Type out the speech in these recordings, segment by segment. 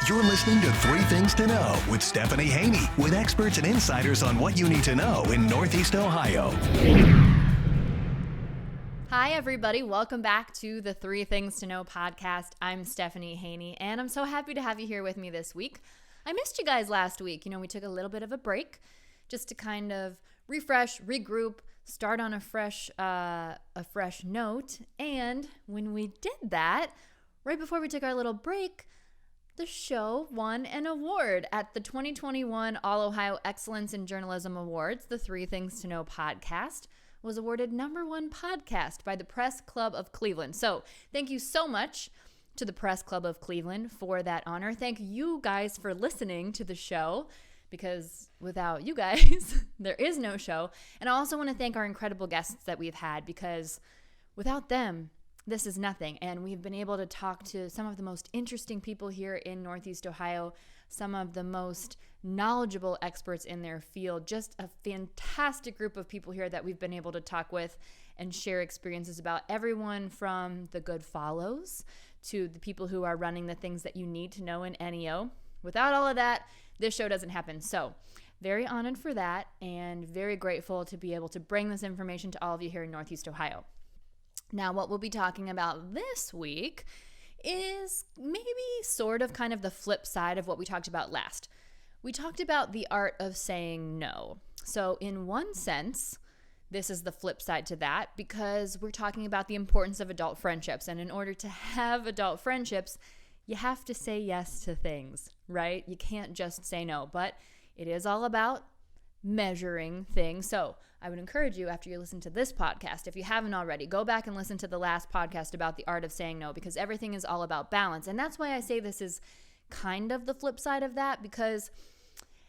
You're listening to Three Things to Know with Stephanie Haney, with experts and insiders on what you need to know in Northeast Ohio. Hi, everybody. Welcome back to the Three Things to Know podcast. I'm Stephanie Haney, and I'm so happy to have you here with me this week. I missed you guys last week. We took a little bit of a break just to kind of refresh, regroup, start on a fresh note. And when we did that, right before we took our little break, the show won an award at the 2021 All-Ohio Excellence in Journalism Awards. The Three Things to Know podcast was awarded #1 podcast by the Press Club of Cleveland. So thank you so much to the Press Club of Cleveland for that honor. Thank you guys for listening to the show, because without you guys, there is no show. And I also want to thank our incredible guests that we've had, because without them, this is nothing. And we've been able to talk to some of the most interesting people here in Northeast Ohio, some of the most knowledgeable experts in their field, just a fantastic group of people here that we've been able to talk with and share experiences about, everyone from the good follows to the people who are running the things that you need to know in NEO. Without all of that, this show doesn't happen. So very honored for that, and very grateful to be able to bring this information to all of you here in Northeast Ohio. Now, what we'll be talking about this week is maybe sort of kind of the flip side of what we talked about last. We talked about the art of saying no. So in one sense, this is the flip side to that, because we're talking about the importance of adult friendships. And in order to have adult friendships, you have to say yes to things, right? You can't just say no, but it is all about measuring things. So I would encourage you, after you listen to this podcast, if you haven't already, go back and listen to the last podcast about the art of saying no, because everything is all about balance. And that's why I say this is kind of the flip side of that, because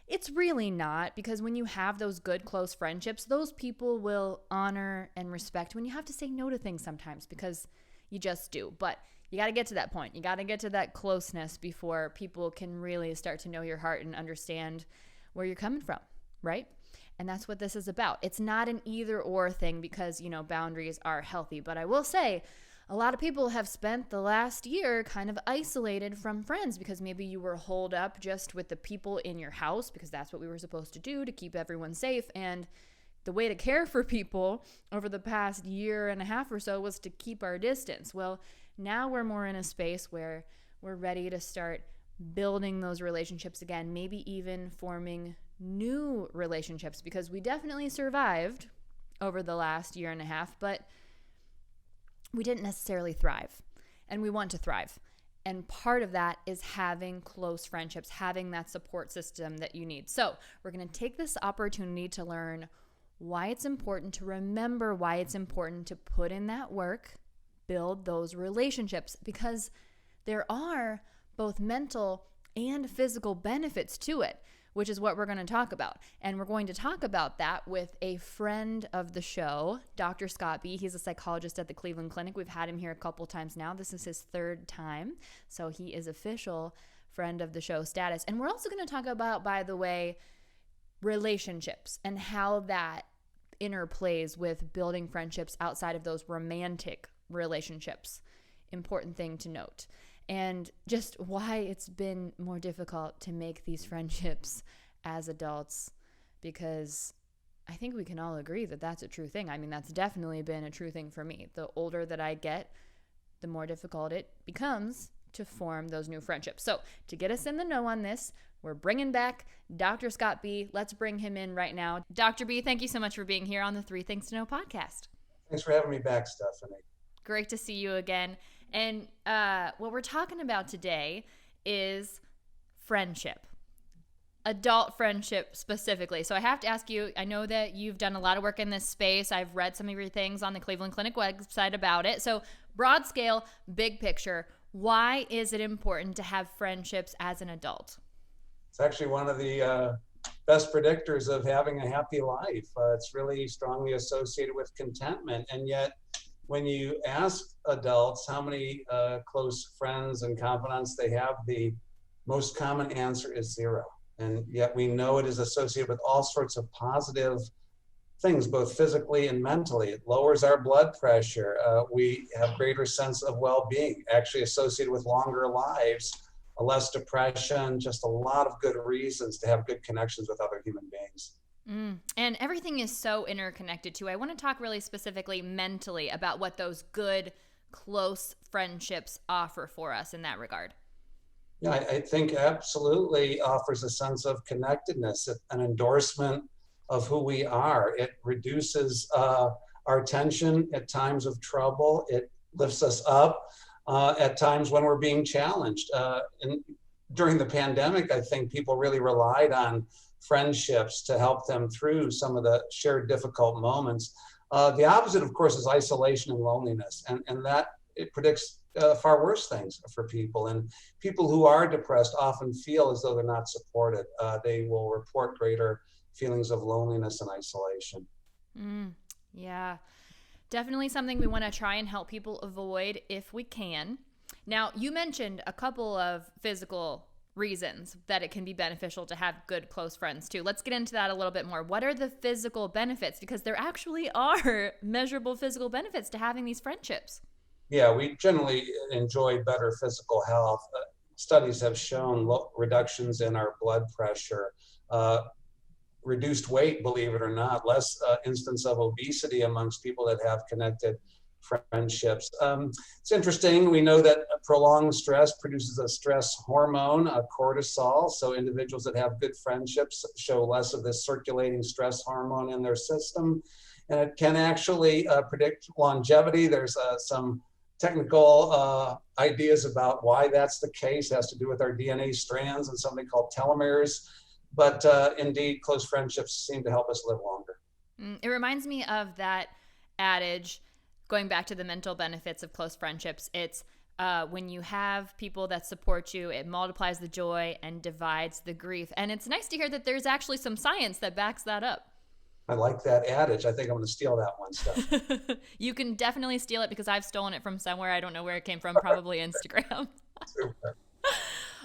it's really not. Because when you have those good, close friendships, those people will honor and respect when you have to say no to things sometimes, because you just do. But you got to get to that point. You got to get to that closeness before people can really start to know your heart and understand where you're coming from, right? And that's what this is about. It's not an either or thing, because, boundaries are healthy. But I will say, a lot of people have spent the last year kind of isolated from friends, because maybe you were holed up just with the people in your house, because that's what we were supposed to do to keep everyone safe. And the way to care for people over the past year and a half or so was to keep our distance. Well, now we're more in a space where we're ready to start building those relationships again, maybe even forming new relationships, because we definitely survived over the last year and a half, but we didn't necessarily thrive, and we want to thrive. And part of that is having close friendships, having that support system that you need. So we're going to take this opportunity to learn why it's important, to remember why it's important to put in that work, build those relationships, because there are both mental and physical benefits to it, which is what we're going to talk about. And we're going to talk about that with a friend of the show, Dr. Scott B. He's a psychologist at the Cleveland Clinic. We've had him here a couple times now. This is his third time. So he is official friend of the show status. And we're also going to talk about, by the way, relationships and how that interplays with building friendships outside of those romantic relationships. Important thing to note. And just why it's been more difficult to make these friendships as adults, because I think we can all agree that that's a true thing. I mean, that's definitely been a true thing for me. The older that I get, the more difficult it becomes to form those new friendships. So to get us in the know on this, we're bringing back Dr. Scott B. Let's bring him in right now. Dr. B, thank you so much for being here on the Three Things to Know podcast. Thanks for having me back, Stephanie. Great to see you again. And what we're talking about today is friendship, adult friendship specifically. So I have to ask you, I know that you've done a lot of work in this space. I've read some of your things on the Cleveland Clinic website about it. So broad scale, big picture, why is it important to have friendships as an adult? It's actually one of the best predictors of having a happy life. It's really strongly associated with contentment. And yet, when you ask adults how many close friends and confidants they have, the most common answer is 0. And yet we know it is associated with all sorts of positive things, both physically and mentally. It lowers our blood pressure. We have greater sense of well-being, actually associated with longer lives, less depression, just a lot of good reasons to have good connections with other human beings. And everything is so interconnected too. I want to talk really specifically mentally about what those good, close friendships offer for us in that regard. Yeah, I think absolutely offers a sense of connectedness, an endorsement of who we are. It reduces our tension at times of trouble. It lifts us up at times when we're being challenged. And during the pandemic, I think people really relied on friendships to help them through some of the shared difficult moments. The opposite, of course, is isolation and loneliness, and that it predicts far worse things for people. And people who are depressed often feel as though they're not supported. They will report greater feelings of loneliness and isolation. Yeah, definitely something we want to try and help people avoid if we can. Now, you mentioned a couple of physical reasons that it can be beneficial to have good close friends too. Let's get into that a little bit more. What are the physical benefits? Because there actually are measurable physical benefits to having these friendships. Yeah, we generally enjoy better physical health. Studies have shown reductions in our blood pressure, reduced weight, believe it or not, less instance of obesity amongst people that have connected friendships. It's interesting. We know that prolonged stress produces a stress hormone, cortisol. So individuals that have good friendships show less of this circulating stress hormone in their system. And it can actually predict longevity. There's some technical ideas about why that's the case. It has to do with our DNA strands and something called telomeres. But indeed, close friendships seem to help us live longer. It reminds me of that adage, going back to the mental benefits of close friendships. It's when you have people that support you, it multiplies the joy and divides the grief. And it's nice to hear that there's actually some science that backs that up. I like that adage. I think I'm going to steal that one, Steph. You can definitely steal it because I've stolen it from somewhere. I don't know where it came from, probably Instagram. Super.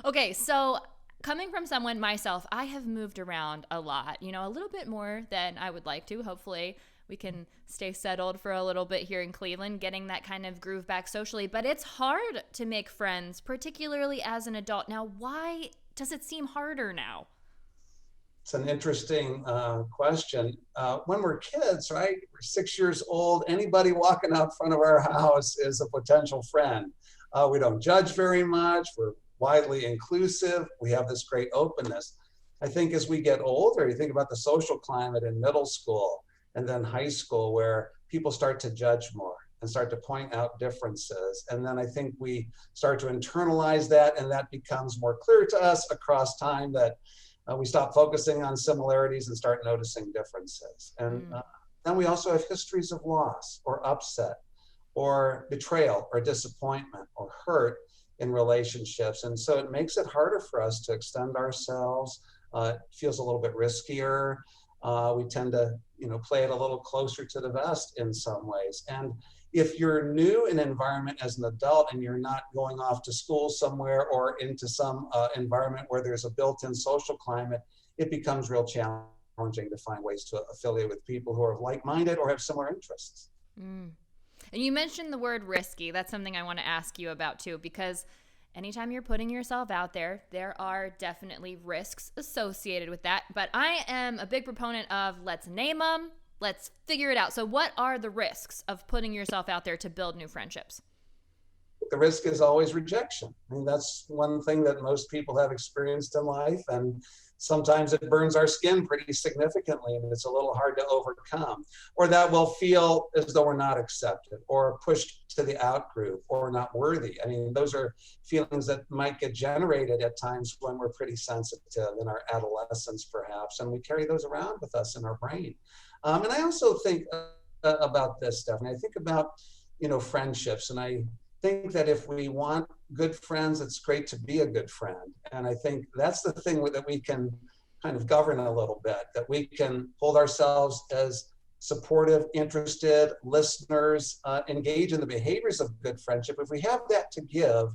Okay, so coming from someone myself, I have moved around a lot, a little bit more than I would like to. Hopefully we can stay settled for a little bit here in Cleveland, getting that kind of groove back socially. But it's hard to make friends, particularly as an adult. Now, why does it seem harder now? It's an interesting question. When we're kids, right, we're 6 years old, anybody walking out front of our house is a potential friend. We don't judge very much. We're widely inclusive. We have this great openness. I think as we get older, you think about the social climate in middle school and then high school, where people start to judge more and start to point out differences. And then I think we start to internalize that, and that becomes more clear to us across time that we stop focusing on similarities and start noticing differences. And then we also have histories of loss or upset or betrayal or disappointment or hurt in relationships. And so it makes it harder for us to extend ourselves. It feels a little bit riskier. We tend to, play it a little closer to the vest in some ways. And if you're new in an environment as an adult and you're not going off to school somewhere or into some environment where there's a built-in social climate, it becomes real challenging to find ways to affiliate with people who are like-minded or have similar interests. And you mentioned the word risky. That's something I want to ask you about too, because anytime you're putting yourself out there, there are definitely risks associated with that. But I am a big proponent of let's name them, let's figure it out. So what are the risks of putting yourself out there to build new friendships? The risk is always rejection. I mean, that's one thing that most people have experienced in life, and sometimes it burns our skin pretty significantly, and it's a little hard to overcome. Or that we'll feel as though we're not accepted or pushed to the out group or not worthy. I mean, those are feelings that might get generated at times when we're pretty sensitive in our adolescence, perhaps, and we carry those around with us in our brain. And I also think about this, Stephanie. I think about, friendships, and I think that if we want good friends, it's great to be a good friend. And I think that's the thing that we can kind of govern a little bit, that we can hold ourselves as supportive, interested listeners, engage in the behaviors of good friendship. If we have that to give,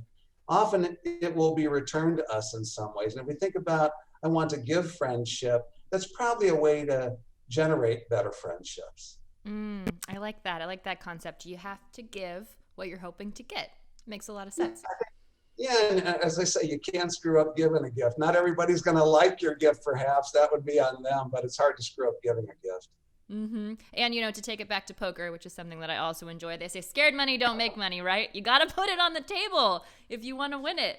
often it will be returned to us in some ways. And if we think about, I want to give friendship, that's probably a way to generate better friendships. I like that. I like that concept. You have to give what you're hoping to get. Makes a lot of sense. Yeah, and as I say, you can't screw up giving a gift. Not everybody's going to like your gift, perhaps. That would be on them, but it's hard to screw up giving a gift. Mm-hmm. And, to take it back to poker, which is something that I also enjoy, they say scared money don't make money, right? You got to put it on the table if you want to win it.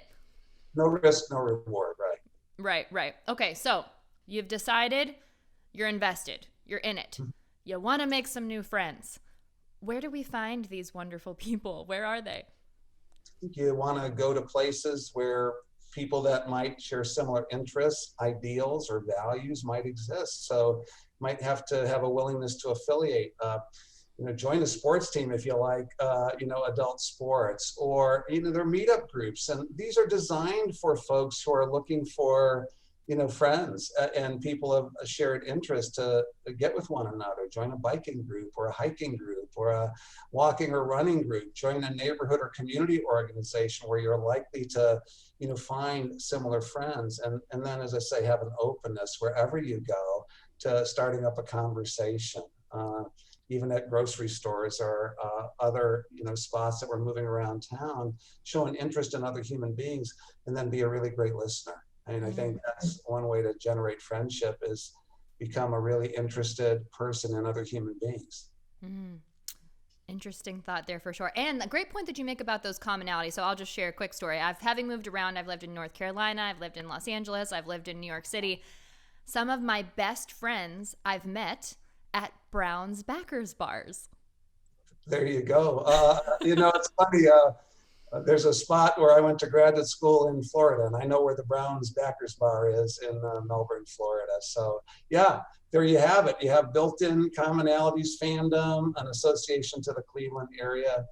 No risk, no reward, right? Right. Okay, so you've decided you're invested. You're in it. You want to make some new friends. Where do we find these wonderful people? Where are they? You want to go to places where people that might share similar interests, ideals, or values might exist. So you might have to have a willingness to affiliate. Join a sports team if you like, adult sports, or there are meetup groups, and these are designed for folks who are looking for friends and people of a shared interest to get with one another. Join a biking group or a hiking group or a walking or running group. Join a neighborhood or community organization where you're likely to find similar friends. And then, as I say, have an openness wherever you go to starting up a conversation. Even at grocery stores or other spots that we're moving around town, show an interest in other human beings, and then be a really great listener. And I think that's one way to generate friendship, is become a really interested person in other human beings. Mm. Interesting thought there for sure. And a great point that you make about those commonalities. So I'll just share a quick story. Having moved around, I've lived in North Carolina, I've lived in Los Angeles, I've lived in New York City. Some of my best friends I've met at Brown's Backers Bars. There you go. It's funny. There's a spot where I went to graduate school in Florida, and I know where the Brown's Backers Bar is in Melbourne, Florida. So yeah, there you have it. You have built-in commonalities, fandom, an association to the Cleveland area.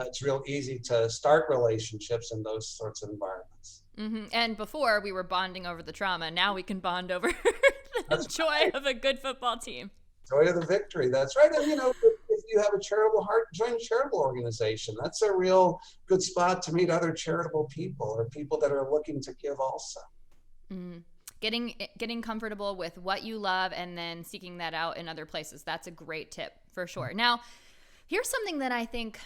It's real easy to start relationships in those sorts of environments. Mm-hmm. And before we were bonding over the trauma, now we can bond over the joy of a good football team. Joy of the victory. That's right. And if you have a charitable heart, join a charitable organization. That's a real good spot to meet other charitable people or people that are looking to give also. Mm. Getting comfortable with what you love and then seeking that out in other places. That's a great tip for sure. Now, here's something that I think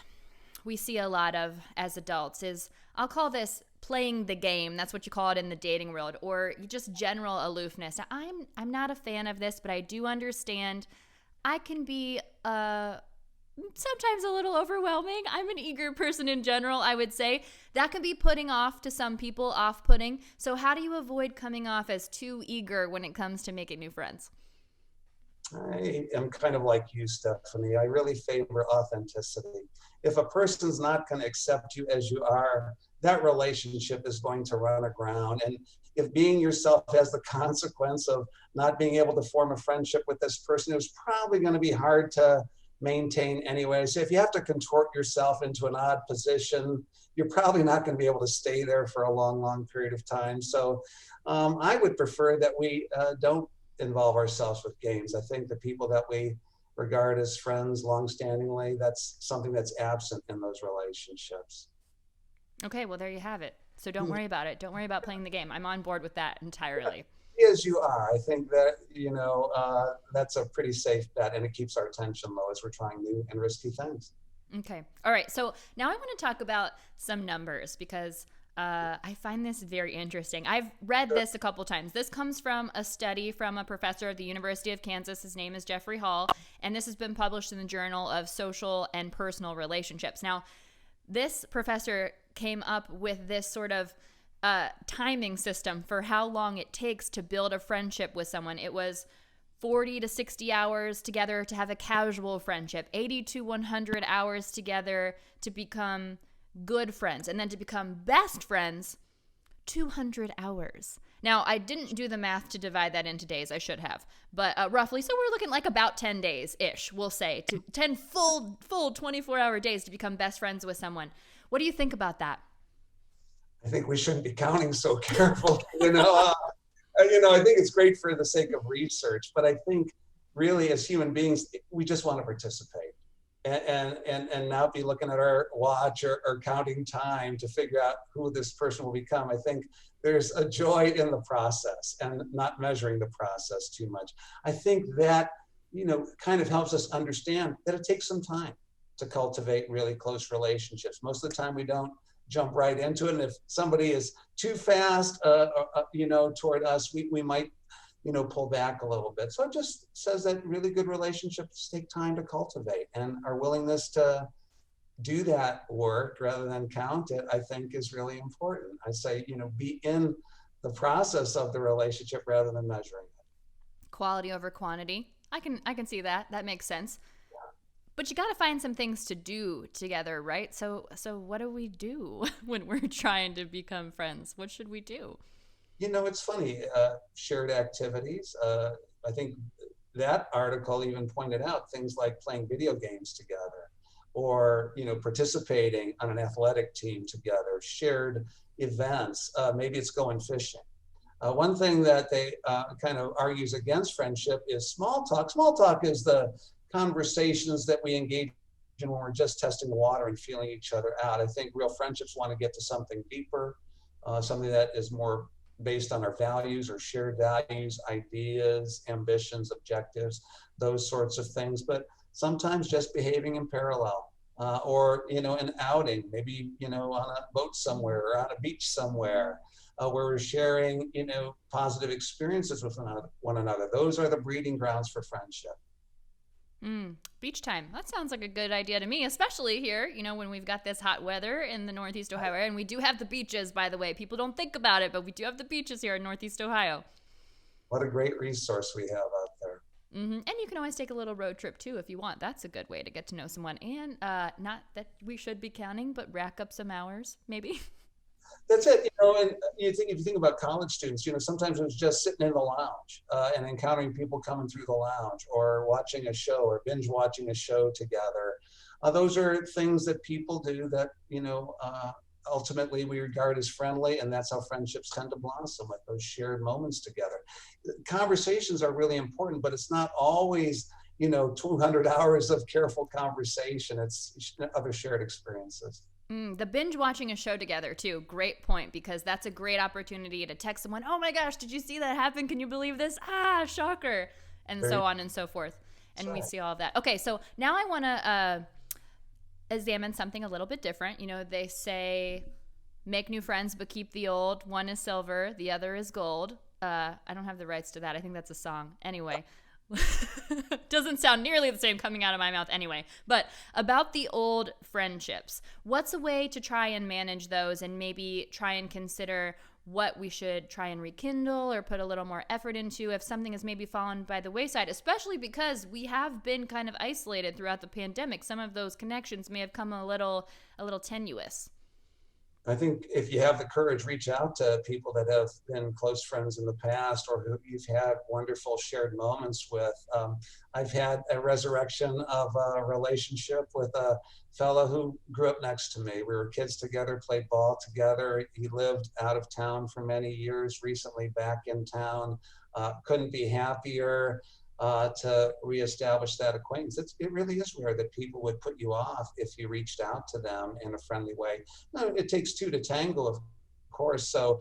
we see a lot of as adults is, I'll call this playing the game. That's what you call it in the dating world, or just general aloofness. Now, I'm not a fan of this, but I do understand I can be sometimes a little overwhelming. I'm an eager person in general, I would say. That can be putting off to some people, off-putting. So how do you avoid coming off as too eager when it comes to making new friends? I am kind of like you, Stephanie. I really favor authenticity. If a person's not going to accept you as you are, that relationship is going to run aground. And if being yourself has the consequence of not being able to form a friendship with this person, it was probably going to be hard to maintain anyway. So if you have to contort yourself into an odd position, you're probably not going to be able to stay there for a long, long period of time. So I would prefer that we don't involve ourselves with games. I think the people that we regard as friends longstandingly, that's something that's absent in those relationships. Okay, well, there you have it. So don't worry about it. Don't worry about playing the game. I'm on board with that entirely. As you are. I think that, that's a pretty safe bet, and it keeps our attention low as we're trying new and risky things. Okay. All right. So now I want to talk about some numbers because I find this very interesting. I've read this a couple times. This comes from a study from a professor at the University of Kansas. His name is Jeffrey Hall, and this has been published in the Journal of Social and Personal Relationships. Now, this professor came up with this sort of timing system for how long it takes to build a friendship with someone. It was 40 to 60 hours together to have a casual friendship, 80 to 100 hours together to become good friends, and then to become best friends, 200 hours. Now, I didn't do the math to divide that into days. I should have, but roughly, so we're looking like about 10 days-ish, we'll say, to 10 full 24-hour days to become best friends with someone. What do you think about that? I think we shouldn't be counting so carefully. I think it's great for the sake of research, but I think really as human beings, we just want to participate and not be looking at our watch or counting time to figure out who this person will become. I think there's a joy in the process and not measuring the process too much. I think that, kind of helps us understand that it takes some time to cultivate really close relationships. Most of the time we don't jump right into it. And if somebody is too fast, toward us, we might, pull back a little bit. So it just says that really good relationships take time to cultivate, and our willingness to do that work rather than count it, I think, is really important. I say, be in the process of the relationship rather than measuring it. Quality over quantity. I can see that. That makes sense. But you got to find some things to do together, right? So what do we do when we're trying to become friends? What should we do? It's funny, shared activities. I think that article even pointed out things like playing video games together, or, participating on an athletic team together, shared events. Maybe it's going fishing. One thing that they kind of argues against friendship is small talk. Small talk is the conversations that we engage in when we're just testing the water and feeling each other out. I think real friendships want to get to something deeper, something that is more based on our values or shared values, ideas, ambitions, objectives, those sorts of things. But sometimes just behaving in parallel, or, an outing, maybe, on a boat somewhere or on a beach somewhere, where we're sharing, positive experiences with one another. Those are the breeding grounds for friendship. Beach time. That sounds like a good idea to me, especially here, when we've got this hot weather in the Northeast Ohio area. And we do have the beaches, by the way. People don't think about it, but we do have the beaches here in Northeast Ohio. What a great resource we have out there. And you can always take a little road trip, too, if you want. That's a good way to get to know someone. And not that we should be counting, but rack up some hours, maybe. That's it, and if you think about college students, sometimes it was just sitting in the lounge and encountering people coming through the lounge, or watching a show or binge watching a show together. Those are things that people do that, ultimately we regard as friendly, and that's how friendships tend to blossom, with those shared moments together. Conversations are really important, but it's not always, 200 hours of careful conversation. It's other shared experiences. The binge watching a show together, too. Great point, because that's a great opportunity to text someone, oh my gosh, did you see that happen? Can you believe this? Shocker. And so on and so forth. And we see all of that. Okay, so now I want to examine something a little bit different. They say make new friends but keep the old. One is silver, the other is gold. I don't have the rights to that. I think that's a song. Anyway. Doesn't sound nearly the same coming out of my mouth anyway. But about the old friendships, what's a way to try and manage those, and maybe try and consider what we should try and rekindle or put a little more effort into if something has maybe fallen by the wayside, especially because we have been kind of isolated throughout the pandemic. Some of those connections may have come a little tenuous. I think if you have the courage, reach out to people that have been close friends in the past, or who you've had wonderful shared moments with. I've had a resurrection of a relationship with a fellow who grew up next to me. We were kids together, played ball together. He lived out of town for many years, recently back in town. Couldn't be happier to reestablish that acquaintance. It really is rare that people would put you off if you reached out to them in a friendly way. No, it takes two to tango, of course. So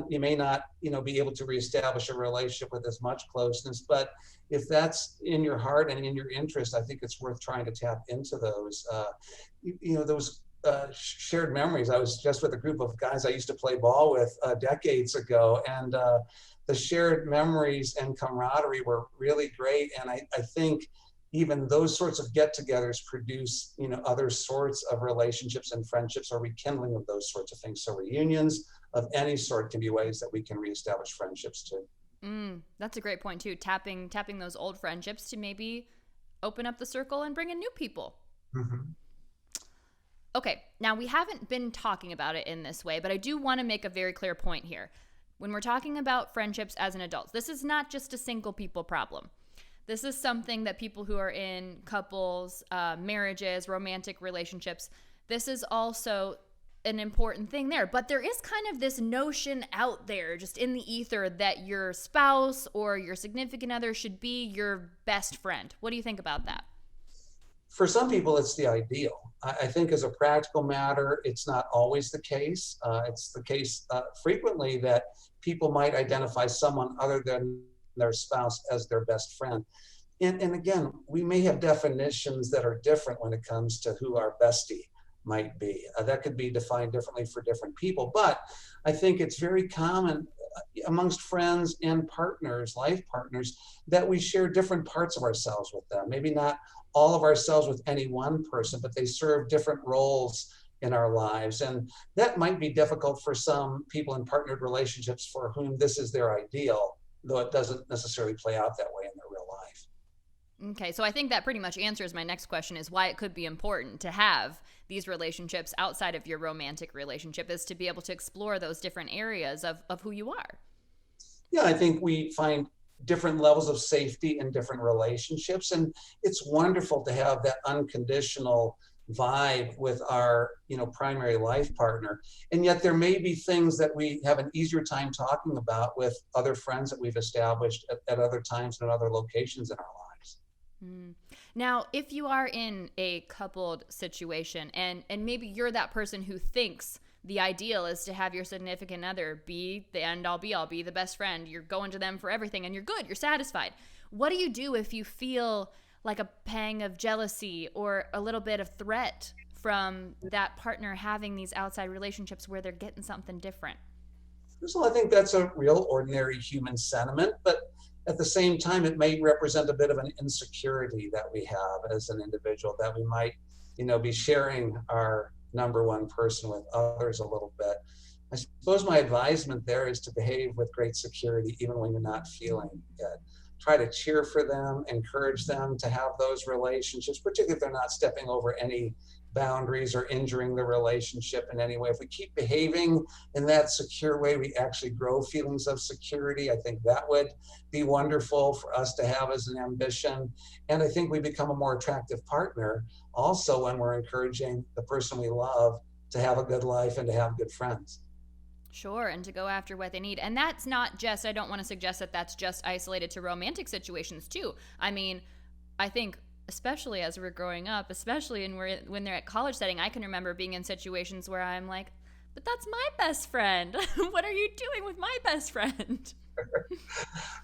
you may not, be able to reestablish a relationship with as much closeness, but if that's in your heart and in your interest, I think it's worth trying to tap into those, those shared memories. I was just with a group of guys I used to play ball with decades ago, and the shared memories and camaraderie were really great. And I think even those sorts of get-togethers produce, other sorts of relationships and friendships, or rekindling of those sorts of things. So reunions of any sort can be ways that we can reestablish friendships too. That's a great point too. Tapping those old friendships to maybe open up the circle and bring in new people. Mm-hmm. Okay, now we haven't been talking about it in this way, but I do want to make a very clear point here. When we're talking about friendships as an adult, this is not just a single people problem. This is something that people who are in couples, marriages, romantic relationships, this is also an important thing there. But there is kind of this notion out there, just in the ether, that your spouse or your significant other should be your best friend. What do you think about that? For some people, it's the ideal. I think as a practical matter, it's not always the case. It's the case frequently that people might identify someone other than their spouse as their best friend. And again, we may have definitions that are different when it comes to who our bestie might be. That could be defined differently for different people, but I think it's very common amongst friends and partners, life partners, that we share different parts of ourselves with them. Maybe not all of ourselves with any one person, but they serve different roles in our lives. And that might be difficult for some people in partnered relationships for whom this is their ideal, though it doesn't necessarily play out that way in their real life. Okay, so I think that pretty much answers my next question, is why it could be important to have these relationships outside of your romantic relationship, is to be able to explore those different areas of who you are. Yeah, I think we find different levels of safety in different relationships, and it's wonderful to have that unconditional vibe with our primary life partner. And yet there may be things that we have an easier time talking about with other friends that we've established at other times and at other locations in our lives. Now, if you are in a coupled situation and maybe you're that person who thinks the ideal is to have your significant other be the end all be all, be the best friend, you're going to them for everything and you're good, you're satisfied. What do you do if you feel like a pang of jealousy or a little bit of threat from that partner having these outside relationships where they're getting something different? So I think that's a real ordinary human sentiment, but at the same time, it may represent a bit of an insecurity that we have as an individual, that we might, be sharing our number one person with others a little bit. I suppose my advisement there is to behave with great security, even when you're not feeling good. Try to cheer for them, encourage them to have those relationships, particularly if they're not stepping over any boundaries or injuring the relationship in any way. If we keep behaving in that secure way, we actually grow feelings of security. I think that would be wonderful for us to have as an ambition. And I think we become a more attractive partner also when we're encouraging the person we love to have a good life and to have good friends. Sure, and to go after what they need. And that's not just, I don't want to suggest that that's just isolated to romantic situations too. I mean, I think especially as we're growing up, especially when they're at college setting, I can remember being in situations where I'm like, but that's my best friend. What are you doing with my best friend?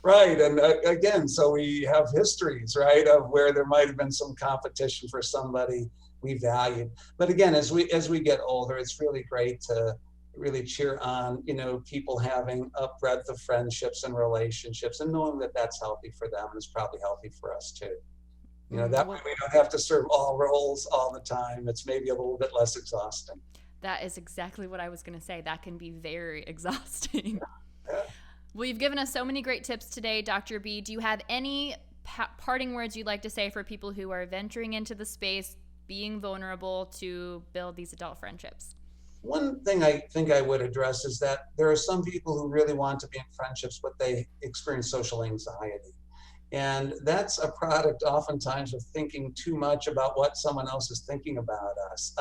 Right. And again, so we have histories, right, of where there might have been some competition for somebody we valued. But again, as we get older, it's really great to really cheer on, people having a breadth of friendships and relationships and knowing that that's healthy for them and it's probably healthy for us too. That way we don't have to serve all roles all the time. It's maybe a little bit less exhausting. That is exactly what I was going to say. That can be very exhausting. Yeah. Well, you've given us so many great tips today, Dr. B. Do you have any parting words you'd like to say for people who are venturing into the space, being vulnerable to build these adult friendships? One thing I think I would address is that there are some people who really want to be in friendships, but they experience social anxiety. And that's a product oftentimes of thinking too much about what someone else is thinking about us.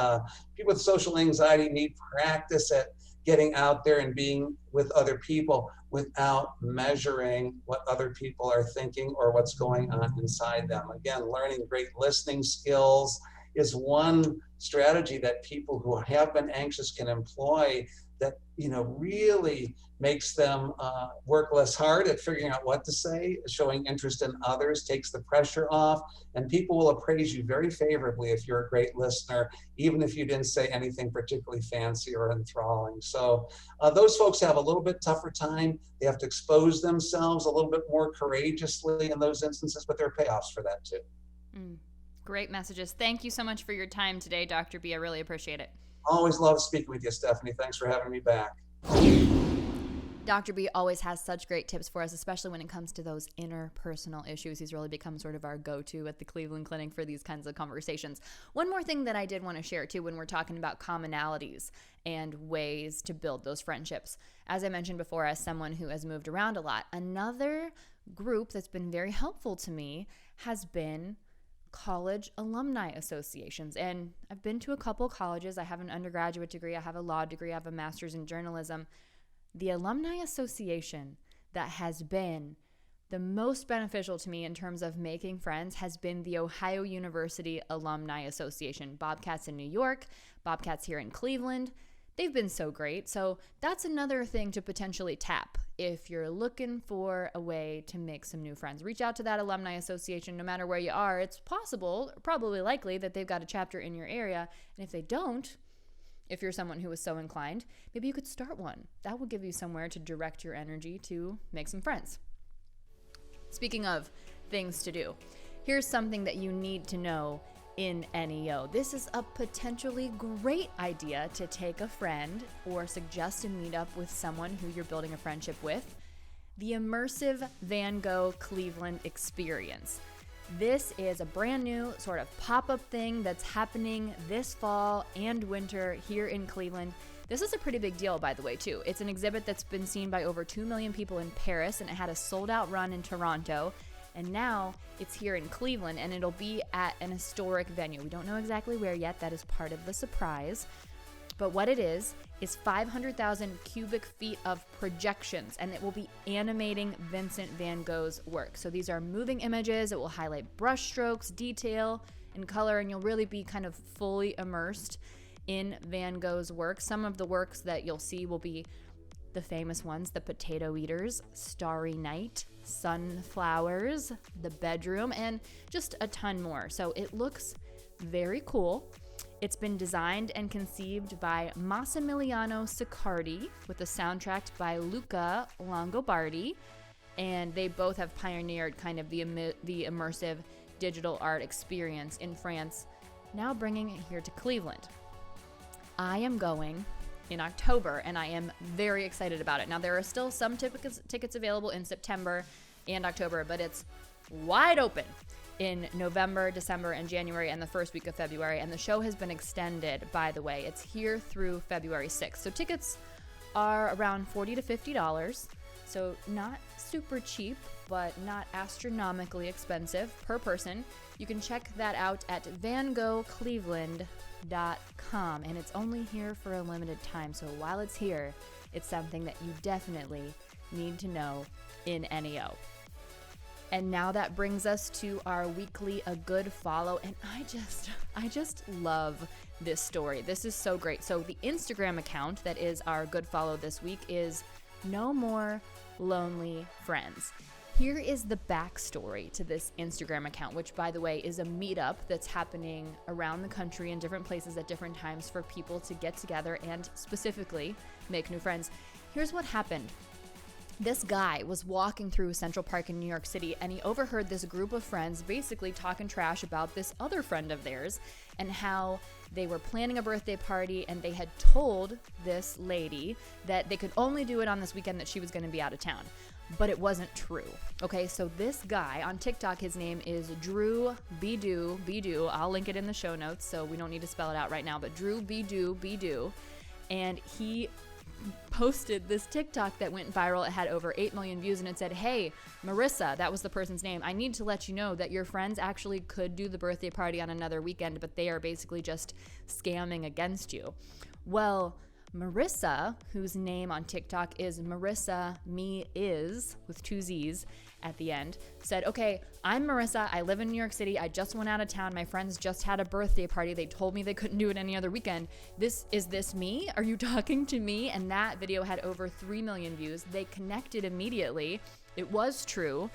People with social anxiety need practice at getting out there and being with other people without measuring what other people are thinking or what's going on inside them. Again, learning great listening skills is one strategy that people who have been anxious can employ that really makes them work less hard at figuring out what to say. Showing interest in others takes the pressure off, and people will appraise you very favorably if you're a great listener, even if you didn't say anything particularly fancy or enthralling. So those folks have a little bit tougher time. They have to expose themselves a little bit more courageously in those instances, but there are payoffs for that too. Great messages. Thank you so much for your time today, Dr. B. I really appreciate it. Always love speaking with you, Stephanie. Thanks for having me back. Dr. B always has such great tips for us, especially when it comes to those interpersonal issues. He's really become sort of our go-to at the Cleveland Clinic for these kinds of conversations. One more thing that I did want to share too when we're talking about commonalities and ways to build those friendships. As I mentioned before, as someone who has moved around a lot, another group that's been very helpful to me has been college alumni associations. And I've been to a couple colleges. I have an undergraduate degree, I have a law degree, I have a master's in journalism. The alumni association that has been the most beneficial to me in terms of making friends has been the Ohio University Alumni Association. Bobcats in New York, Bobcats here in Cleveland. They've been so great. So that's another thing to potentially tap if you're looking for a way to make some new friends. Reach out to that alumni association no matter where you are. It's possible, probably likely, that they've got a chapter in your area. And if they don't, if you're someone who is so inclined, maybe you could start one. That will give you somewhere to direct your energy to make some friends. Speaking of things to do, here's something that you need to know in NEO. This is a potentially great idea to take a friend or suggest a meetup with someone who you're building a friendship with. The Immersive Van Gogh Cleveland experience. This is a brand new sort of pop-up thing that's happening this fall and winter here in Cleveland. This is a pretty big deal, by the way, too. It's an exhibit that's been seen by over 2 million people in Paris, and it had a sold-out run in Toronto. And now it's here in Cleveland, and it'll be at an historic venue. We don't know exactly where yet. That is part of the surprise. But what it is 500,000 cubic feet of projections, and it will be animating Vincent van Gogh's work. So these are moving images. It will highlight brushstrokes, detail, and color, and you'll really be kind of fully immersed in Van Gogh's work. Some of the works that you'll see will be the famous ones: The Potato Eaters, Starry Night, Sunflowers, The Bedroom, and just a ton more. So it looks very cool. It's been designed and conceived by Massimiliano Siccardi with a soundtrack by Luca Longobardi, and they both have pioneered kind of the immersive digital art experience in France, now bringing it here to Cleveland. I am going in October, and I am very excited about it. Now, there are still some tickets available in September and October, but it's wide open in November, December, and January, and the first week of February. And the show has been extended, by the way. It's here through February 6th. So tickets are around $40 to $50. So not super cheap, but not astronomically expensive per person. You can check that out at vangoghcleveland.com, and it's only here for a limited time. So while it's here, it's something that you definitely need to know in NEO. And now that brings us to our weekly A Good Follow, and I just love this story. This is so great. So the Instagram account that is our Good Follow this week is No More Lonely Friends. Here is the backstory to this Instagram account, which, by the way, is a meetup that's happening around the country in different places at different times for people to get together and specifically make new friends. Here's what happened. This guy was walking through Central Park in New York City, and he overheard this group of friends basically talking trash about this other friend of theirs and how they were planning a birthday party, and they had told this lady that they could only do it on this weekend, that she was going to be out of town. But it wasn't true. Okay, so this guy on TikTok, his name is Drew Bidu. I'll link it in the show notes, so we don't need to spell it out right now, but Drew Bidu. And he posted this TikTok that went viral. It had over 8 million views, and it said, "Hey, Marissa," that was the person's name, "I need to let you know that your friends actually could do the birthday party on another weekend, but they are basically just scamming against you." Well, Marissa, whose name on TikTok is Marissa Me Is, with 2 Z's at the end, said, "Okay, I'm Marissa. I live in New York City. I just went out of town. My friends just had a birthday party. They told me they couldn't do it any other weekend. Is this me? Are you talking to me?" And that video had over 3 million views. They connected immediately. It was true,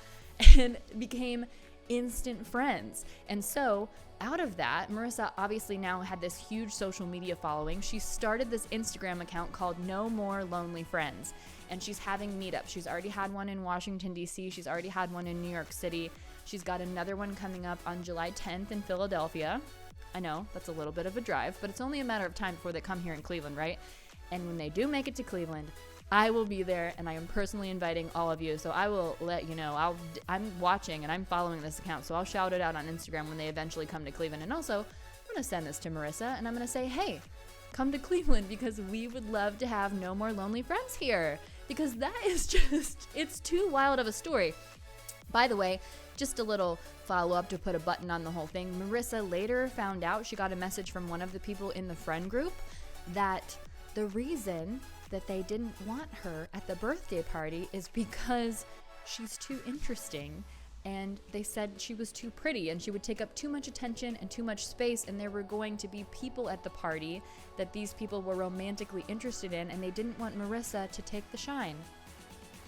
and became instant friends. And so out of that, Marissa obviously now had this huge social media following. She started this Instagram account called No More Lonely Friends, and she's having meetups. She's already had one in Washington, D.C. She's already had one in New York City. She's got another one coming up on July 10th in Philadelphia. I know, that's a little bit of a drive, but it's only a matter of time before they come here in Cleveland, right? And when they do make it to Cleveland, I will be there, and I am personally inviting all of you. So I will let you know. I'm watching and I'm following this account, so I'll shout it out on Instagram when they eventually come to Cleveland. And also, I'm going to send this to Marissa, and I'm going to say, "Hey, come to Cleveland, because we would love to have No More Lonely Friends here." Because that is just, it's too wild of a story. By the way, just a little follow-up to put a button on the whole thing. Marissa later found out, she got a message from one of the people in the friend group, that the reason that they didn't want her at the birthday party is because she's too interesting, and they said she was too pretty and she would take up too much attention and too much space, and there were going to be people at the party that these people were romantically interested in, and they didn't want Marissa to take the shine.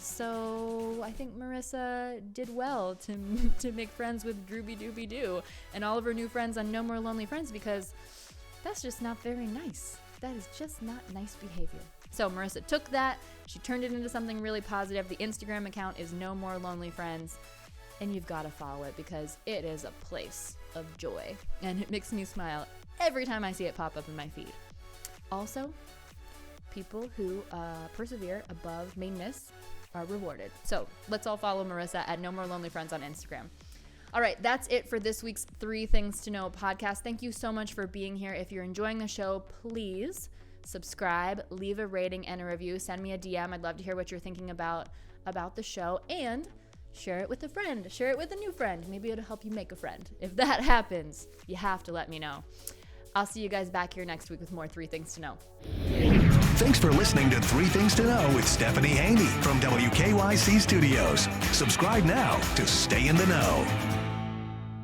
So I think Marissa did well to make friends with Drooby Dooby Doo and all of her new friends on No More Lonely Friends, because that's just not very nice. That is just not nice behavior. So Marissa took that, she turned it into something really positive. The Instagram account is No More Lonely Friends, and you've got to follow it because it is a place of joy, and it makes me smile every time I see it pop up in my feed. Also, people who persevere above meanness are rewarded. So let's all follow Marissa at No More Lonely Friends on Instagram. All right, that's it for this week's 3 Things to Know podcast. Thank you so much for being here. If you're enjoying the show, please subscribe, leave a rating and a review, send me a DM. I'd love to hear what you're thinking about the show, and share it with a friend, share it with a new friend. Maybe it'll help you make a friend. If that happens, you have to let me know. I'll see you guys back here next week with more 3 Things to Know. Thanks for listening to 3 Things to Know with Stephanie Haney from WKYC Studios. Subscribe now to stay in the know.